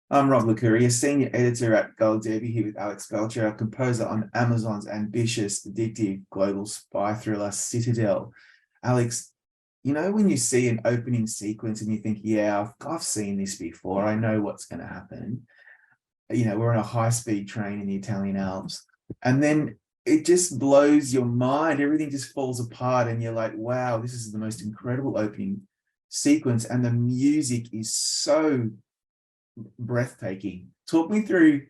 I'm Rob Lucuria, senior editor at Gold Derby here with Alex Belcher, a composer on Amazon's ambitious, addictive global spy thriller Citadel. Alex, you know when you see an opening sequence and you think, yeah, I've seen this before, I know what's going to happen. We're on a high-speed train in the Italian Alps, and then it just blows your mind. Everything just falls apart, and you're like, wow, this is the most incredible opening sequence, and the music is so breathtaking. Talk me through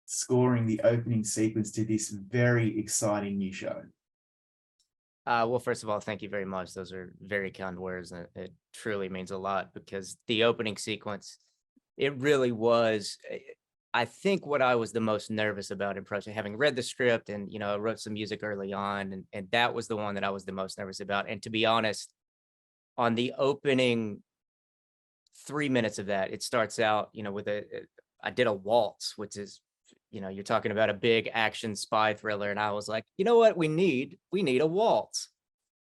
scoring the opening sequence to this very exciting new show. Well, first of all, thank you very much. Those are very kind words, and it truly means a lot because the opening sequence, it really was. I think what I was the most nervous about in project, having read the script and I wrote some music early on, and that was the one that I was the most nervous about. And to be honest, on the opening 3 minutes of that, it starts out, with I did a waltz, which is, you're talking about a big action spy thriller, and I was like, you know what, we need a waltz,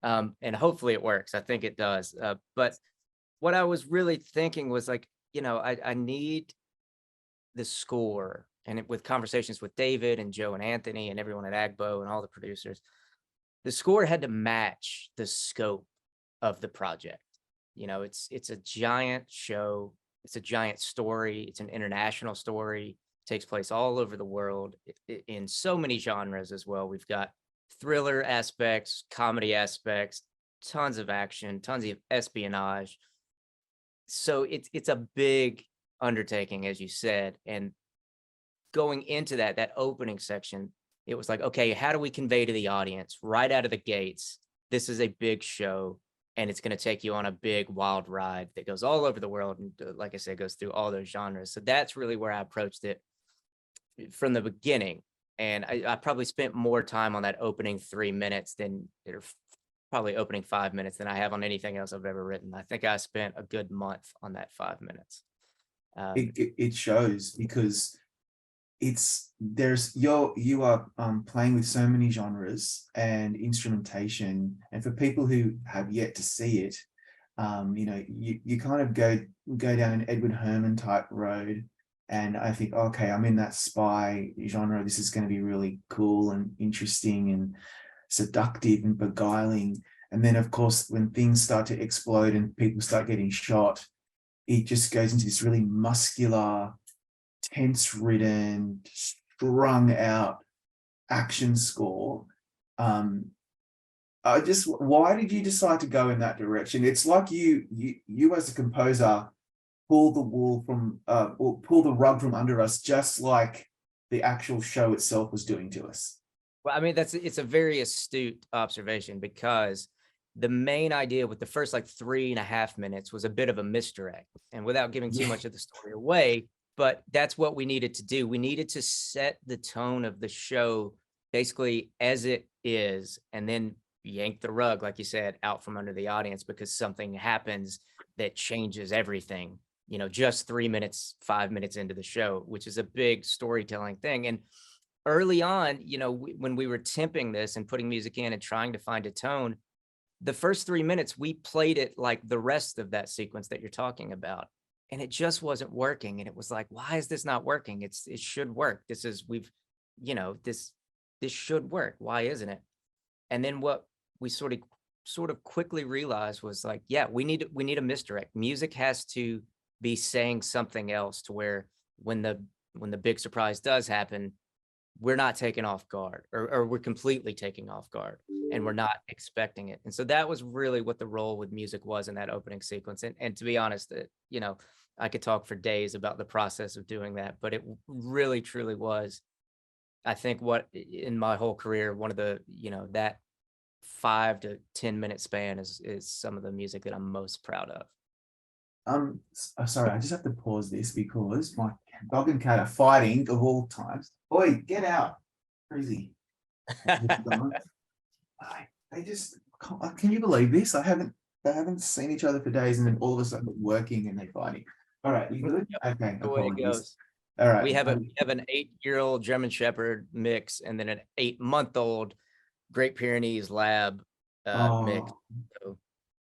and hopefully it works. I think it does. But what I was really thinking was like, I need the score, and with conversations with David and Joe and Anthony and everyone at Agbo and all the producers, the score had to match the scope of the project. It's a giant show. It's a giant story. It's an international story. It takes place all over the world in so many genres as well. We've got thriller aspects, comedy aspects, tons of action, tons of espionage. So it's a big undertaking, as you said. And going into that opening section, it was like, okay, how do we convey to the audience right out of the gates? This is a big show, and it's going to take you on a big wild ride that goes all over the world, and like I said, goes through all those genres. So that's really where I approached it from the beginning. And I probably spent more time on that opening 3 minutes than, or probably opening 5 minutes, than I have on anything else I've ever written. I think I spent a good month on that 5 minutes. It shows because you are playing with so many genres and instrumentation, and for people who have yet to see it, you kind of go down an Edward Herman type road, and I think, okay, I'm in that spy genre. This is going to be really cool and interesting and seductive and beguiling. And then, of course, when things start to explode and people start getting shot, it just goes into this really muscular, tense ridden, strung out action score. Um, why did you decide to go in that direction? It's like you as a composer pull the wool from or pull the rug from under us, just like the actual show itself was doing to us. Well, I mean, it's a very astute observation, because the main idea with the first like 3.5 minutes was a bit of a misdirect, and without giving too Yeah. much of the story away, but that's what we needed to do. We needed to set the tone of the show basically as it is, and then yank the rug, like you said, out from under the audience because something happens that changes everything. Just 3 minutes, 5 minutes into the show, which is a big storytelling thing. And early on, when we were temping this and putting music in and trying to find a tone, the first 3 minutes, we played it like the rest of that sequence that you're talking about. And it just wasn't working. And it was like, why is this not working? It should work. This should work. Why isn't it? And then what we sort of quickly realized was like, yeah, we need a misdirect. Music has to be saying something else, to where when the big surprise does happen, we're not taken off guard, or we're completely taking off guard, and we're not expecting it. And so that was really what the role with music was in that opening sequence. And to be honest, I could talk for days about the process of doing that, but it really truly was, I think, what in my whole career, one of the, that 5 to 10 minute span is some of the music that I'm most proud of. Sorry, I just have to pause this because my dog and cat are fighting of all times. Oi, get out! Crazy. They just can you believe this? They haven't seen each other for days, and then all of a sudden we're working and they're fighting. All right, you good? Yep, Okay, the way it apologies. goes. All right. We have an 8-year-old German Shepherd mix, and then an 8-month-old Great Pyrenees Lab mix. Oh, So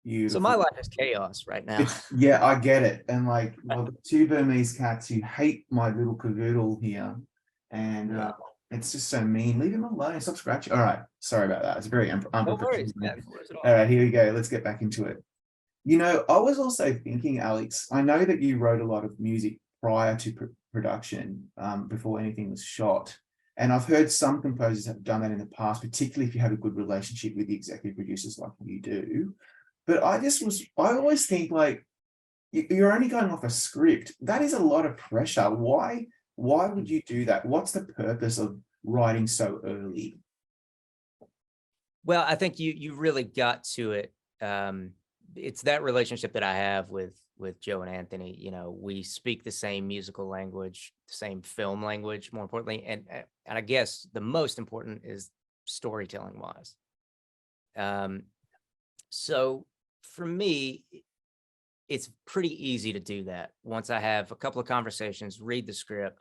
So my Beautiful. life is chaos right now. Yeah, I get it. And like, well, the two Burmese cats who hate my little cavoodle here, and Yeah. it's just so mean. Leave him alone. Stop scratching. All right, sorry about that. It's very No unprofessional. worries, man. No worries at All all. right, here we go. Let's get back into it. I was also thinking, Alex, I know that you wrote a lot of music prior to production, before anything was shot. And I've heard some composers have done that in the past, particularly if you have a good relationship with the executive producers like you do. But I always think like you're only going off a script. That is a lot of pressure. Why would you do that? What's the purpose of writing so early? Well, I think you really got to it. It's that relationship that I have with Joe and Anthony. You know, we speak the same musical language, the same film language, more importantly, and I guess the most important is storytelling wise. Um, so for me, it's pretty easy to do that. Once I have a couple of conversations, read the script.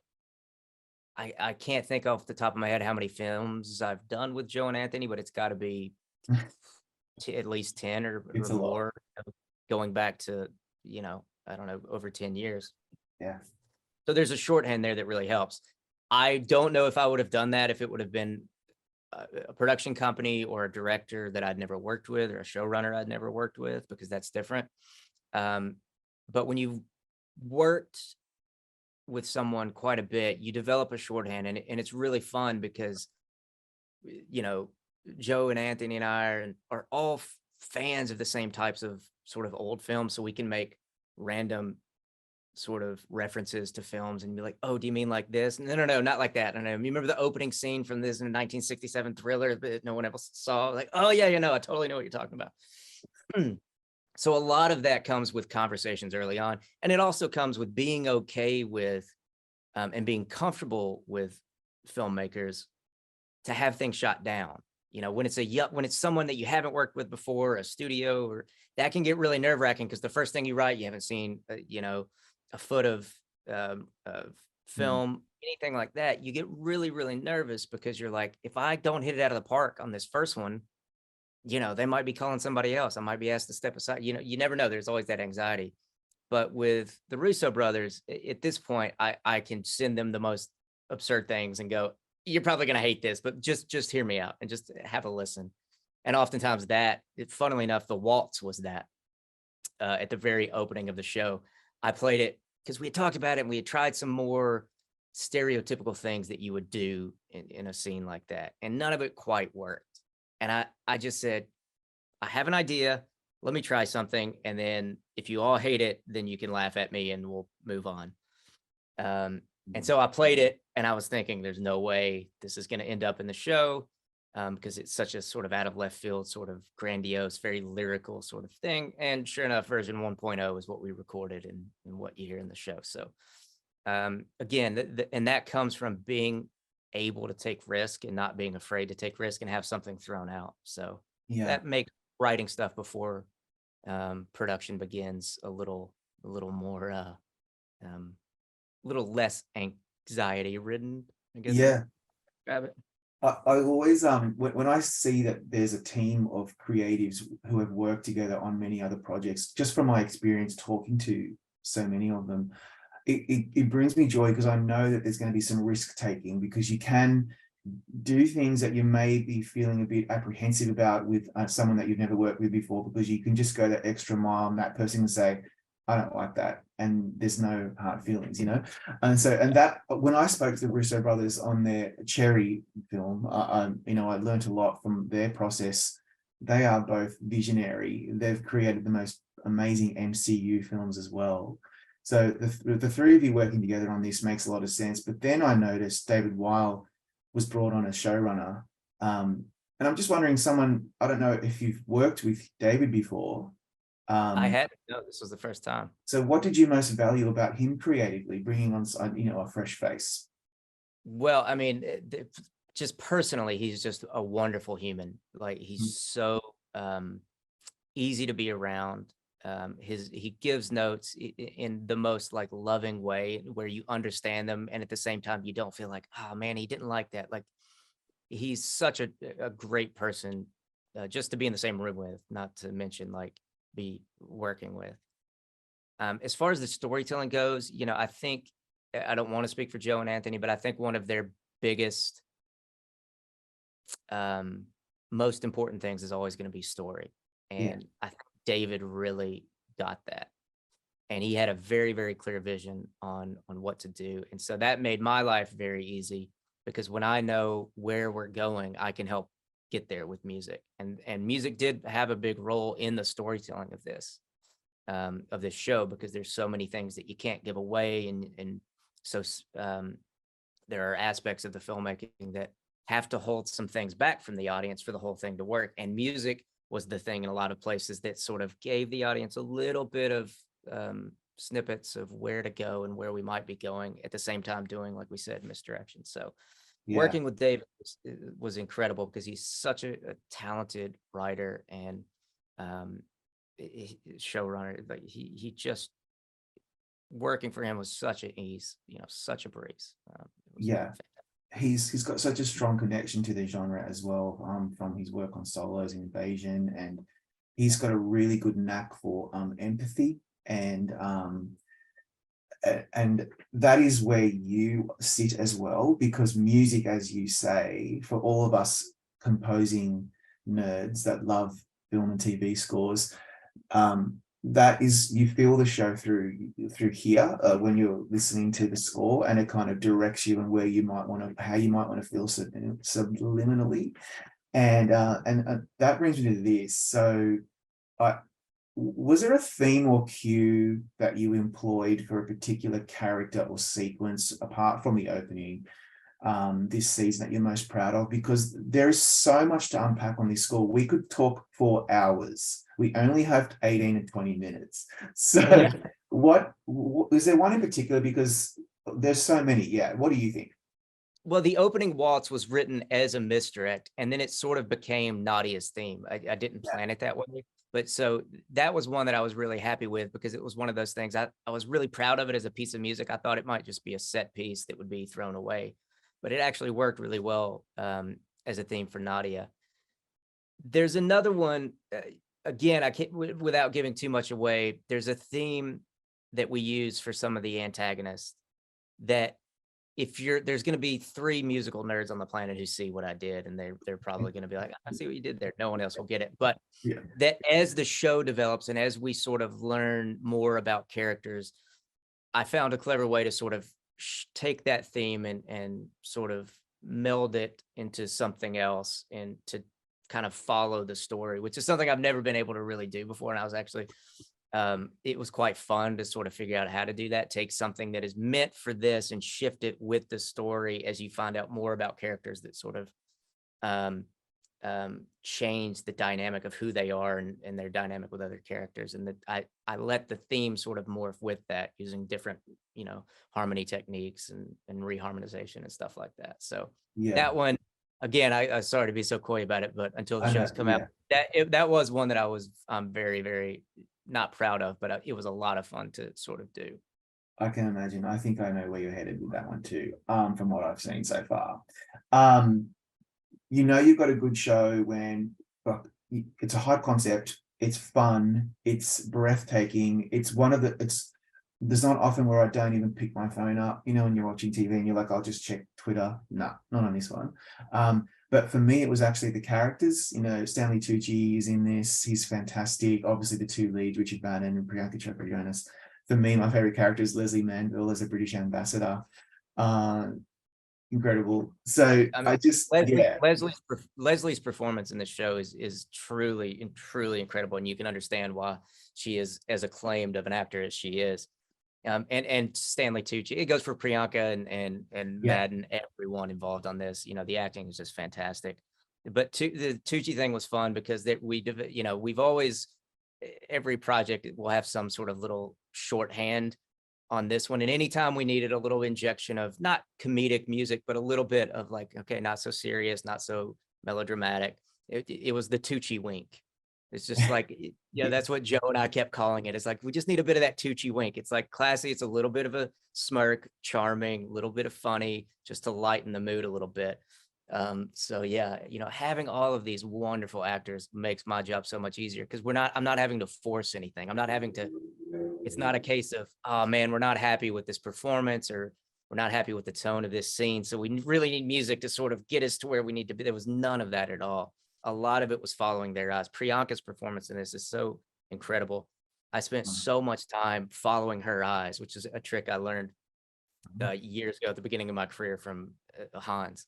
I can't think off the top of my head how many films I've done with Joe and Anthony, but it's got to be at least 10 or It's a lot. more, going back to, I don't know, over 10 years. Yeah. So there's a shorthand there that really helps. I don't know if I would have done that if it would have been a production company or a director that I'd never worked with or a showrunner I'd never worked with, because that's different. Um, but when you've worked with someone quite a bit, you develop a shorthand, and it's really fun because, you know, Joe and Anthony and I are all fans of the same types of sort of old films, so we can make random sort of references to films and be like, "Oh, do you mean like this?" No, no, no, not like that. No, you remember the opening scene from this in 1967 thriller that no one else saw? Like, oh yeah, I totally know what you're talking about. So a lot of that comes with conversations early on, and it also comes with being okay with and being comfortable with filmmakers to have things shot down. You know, when it's someone that you haven't worked with before, a studio, or that can get really nerve wracking because the first thing you write, you haven't seen, a foot of Mm. film, anything like that. You get really, really nervous because you're like, if I don't hit it out of the park on this first one, they might be calling somebody else. I might be asked to step aside. You never know. There's always that anxiety. But with the Russo brothers, at this point, I can send them the most absurd things and go, "You're probably gonna hate this, but just hear me out and just have a listen." And oftentimes funnily enough, the waltz was that at the very opening of the show. I played it because we had talked about it and we had tried some more stereotypical things that you would do in a scene like that, and none of it quite worked. And I just said, I have an idea. Let me try something. And then if you all hate it, then you can laugh at me and we'll move on. And so I played it and I was thinking, there's no way this is going to end up in the show, because it's such a sort of out of left field, sort of grandiose, very lyrical sort of thing. And sure enough, version 1.0 is what we recorded and what you hear in the show. So again, and that comes from being able to take risk and not being afraid to take risk and have something thrown out. So Yeah. that makes writing stuff before production begins a little more little less anxiety ridden, I guess is Yeah. grab it. I always when I see that there's a team of creatives who have worked together on many other projects, just from my experience talking to so many of them, it brings me joy because I know that there's going to be some risk taking, because you can do things that you may be feeling a bit apprehensive about with someone that you've never worked with before, because you can just go that extra mile and that person can say, I don't like that, and there's no hard feelings. And that when I spoke to the Russo brothers on their Cherry film, I learned a lot from their process. They are both visionary. They've created the most amazing MCU films as well. So the three of you working together on this makes a lot of sense. But then I noticed David Weil was brought on as showrunner. And I'm just wondering, I don't know if you've worked with David before. I had no, this was the first time. So what did you most value about him creatively, bringing on, a fresh face? Well, I mean, just personally, he's just a wonderful human. Like he's Mm. so easy to be around. He gives notes in the most like loving way where you understand them, and at the same time you don't feel like, oh man, he didn't like that. Like he's such a great person just to be in the same room with, not to mention like be working with. As far as the storytelling goes, you know, I think, I don't want to speak for Joe and Anthony, but I think one of their biggest, most important things is always going to be story. Yeah. And I think David really got that. And he had a very, very clear vision on what to do. And so that made my life very easy, because when I know where we're going, I can help get there with music. And music did have a big role in the storytelling of this show, because there's so many things that you can't give away. And so there are aspects of the filmmaking that have to hold some things back from the audience for the whole thing to work. And music was the thing in a lot of places that sort of gave the audience a little bit of snippets of where to go and where we might be going, at the same time doing, like we said, misdirection. So working with David was incredible, because he's such a talented writer and showrunner. Like he just, working for him was such an ease, you know, such a breeze. Yeah. He's got such a strong connection to the genre as well, from his work on Solos and Invasion, and he's got a really good knack for empathy, and that is where you sit as well, because music, as you say, for all of us composing nerds that love film and TV scores, that is, you feel the show through here when you're listening to the score, and it kind of directs you and where you might want to, how you might want to feel subliminally, and that brings me to this. So was there a theme or cue that you employed for a particular character or sequence, apart from the opening, this season, that you're most proud of? Because there is so much to unpack on this score. We could talk for hours. We only have 18 and 20 minutes. So yeah. What is there one in particular? Because there's so many. Yeah. What do you think? Well, the opening waltz was written as a misdirect, and then it sort of became Nadia's theme. I didn't plan it that way. But so that was one that I was really happy with, because it was one of those things. I was really proud of it as a piece of music. I thought it might just be a set piece that would be thrown away, but it actually worked really well as a theme for Nadia. There's another one, again, I can't, without giving too much away, there's a theme that we use for some of the antagonists that, there's going to be 3 musical nerds on the planet who see what I did, and they're probably going to be like, I see what you did there. No one else will get it. But that as the show develops and as we sort of learn more about characters, I found a clever way to sort of take that theme and sort of meld it into something else, and to kind of follow the story, which is something I've never been able to really do before. And I was actually, it was quite fun to sort of figure out how to do that, take something that is meant for this and shift it with the story as you find out more about characters that sort of change the dynamic of who they are and their dynamic with other characters. And that I let the theme sort of morph with that, using different, you know, harmony techniques and reharmonization and stuff like that. So that one, again, I sorry to be so coy about it, but until the shows come out, that was one that I was very, very not proud of, but it was a lot of fun to sort of do. I can imagine. I think I know where you're headed with that one too, from what I've seen so far. You know, you've got a good show when it's a high concept, it's fun, it's breathtaking. It's one of there's not often where I don't even pick my phone up, you know, when you're watching TV and you're like, I'll just check Twitter. No, not on this one. But for me, it was actually the characters. You know, Stanley Tucci is in this. He's fantastic. Obviously, the 2 leads, Richard Madden and Priyanka Chopra Jonas. For me, my favorite character is Leslie Manville as a British ambassador. Incredible. So I just, Leslie's performance in this show is truly incredible, and you can understand why she is as acclaimed of an actor as she is. And Stanley Tucci, it goes for Priyanka and Madden, everyone involved on this. You know, the acting is just fantastic. But the Tucci thing was fun because you know, we've always, every project will have some sort of little shorthand on this one. And anytime we needed a little injection of not comedic music, but a little bit of like, okay, not so serious, not so melodramatic, it was the Tucci wink. It's just like, yeah, that's what Joe and I kept calling it. It's like, we just need a bit of that Tucci wink. It's like classy. It's a little bit of a smirk, charming, a little bit of funny, just to lighten the mood a little bit. So yeah, having all of these wonderful actors makes my job so much easier because I'm not having to force anything. It's not a case of, oh man, we're not happy with this performance, or we're not happy with the tone of this scene. So we really need music to sort of get us to where we need to be. There was none of that at all. A lot of it was following their eyes. Priyanka's performance in this is so incredible. I spent so much time following her eyes, which is a trick I learned years ago at the beginning of my career from Hans.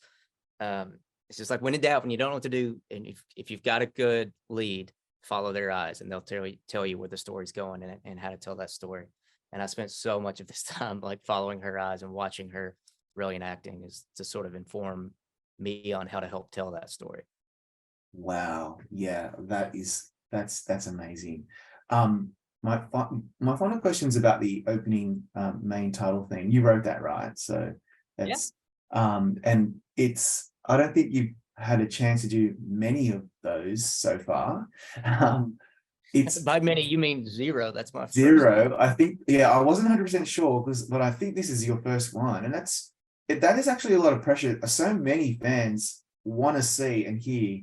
It's just like, when in doubt, when you don't know what to do, and if you've got a good lead, follow their eyes, and they'll tell you where the story's going, and how to tell that story. And I spent so much of this time like following her eyes and watching her brilliant acting is to sort of inform me on how to help tell that story. Wow. Yeah, that's amazing. My final question is about the opening main title theme. You wrote that, right? So Yeah. that's and I don't think you've had a chance to do many of those so far. It's By many, you mean zero. That's my first. zero. I think, yeah, I wasn't 100% sure but I think this is your first one, and that is actually a lot of pressure. So many fans want to see and hear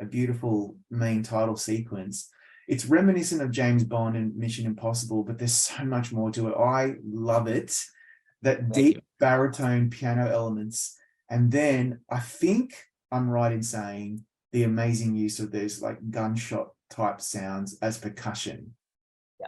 a beautiful main title sequence. It's reminiscent of James Bond and Mission Impossible, but there's so much more to it. I love it. That deep baritone piano elements. And then I think I'm right in saying the amazing use of those like gunshot type sounds as percussion. Yeah.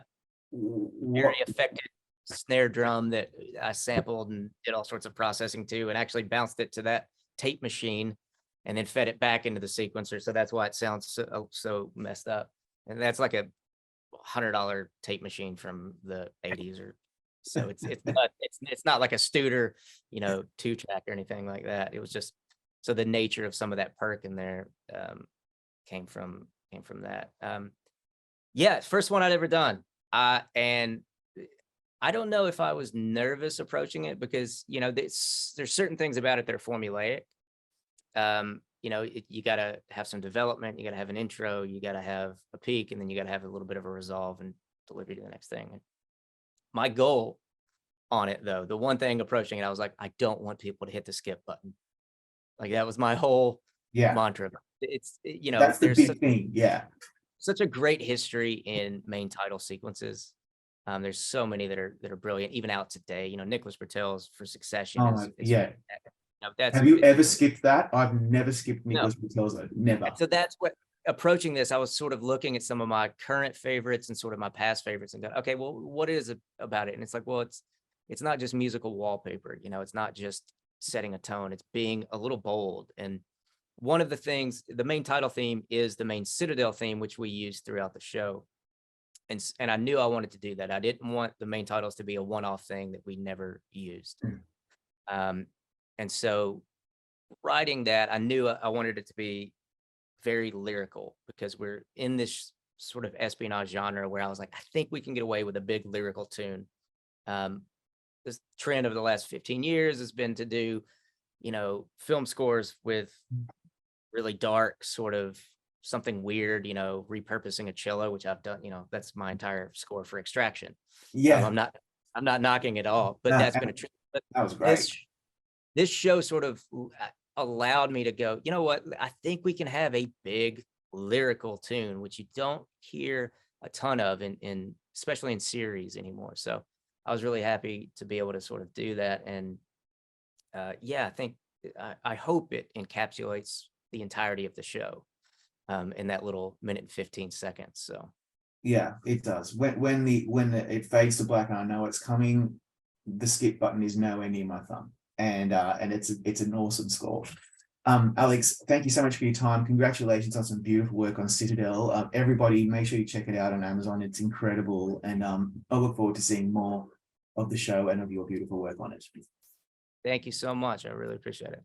Very effective snare drum that I sampled and did all sorts of processing to, and actually bounced it to that tape machine and then fed it back into the sequencer. So that's why it sounds so messed up. And that's like a $100 tape machine from the 80s, or so. It's not like a Studer, 2-track or anything like that. It was just, so the nature of some of that perk in there came from that. Yeah, first one I'd ever done. And I don't know if I was nervous approaching it, because there's certain things about it that are formulaic. You got to have some development, you got to have an intro, you got to have a peak, and then you got to have a little bit of a resolve and delivery to the next thing. And my goal on it, though, the one thing approaching it, I was like, I don't want people to hit the skip button. Like, that was my whole mantra. It's, that's the big thing. Yeah. Such a great history in main title sequences. There's so many that are brilliant, even out today. Nicholas Bertel's for Succession. Yeah. Have you ever skipped that? I've never skipped Nicholas Bertel's. Never. So that's what, approaching this, I was sort of looking at some of my current favorites and sort of my past favorites and go, okay, well, what is it about it? And it's like, well, it's not just musical wallpaper. It's not just setting a tone. It's being a little bold. And one of the things, the main title theme is the main Citadel theme, which we use throughout the show. And I knew I wanted to do that. I didn't want the main titles to be a one-off thing that we never used. And so writing that, I knew I wanted it to be very lyrical, because we're in this sort of espionage genre where I was like, I think we can get away with a big lyrical tune. This trend over the last 15 years has been to do, film scores with really dark, sort of something weird, repurposing a cello, which I've done. That's my entire score for Extraction. Yeah. I'm not knocking it all, but that's been a trend. That was great. This show sort of allowed me to go, you know what, I think we can have a big lyrical tune, which you don't hear a ton of especially in series anymore. So I was really happy to be able to sort of do that. And I think, I hope it encapsulates the entirety of the show in that little minute and 15 seconds. So yeah, it does. When it fades to black and I know it's coming, the skip button is nowhere near my thumb. And it's an awesome score. Alex, thank you so much for your time. Congratulations on some beautiful work on Citadel. Everybody, make sure you check it out on Amazon. It's incredible. And I look forward to seeing more of the show and of your beautiful work on it. Thank you so much. I really appreciate it.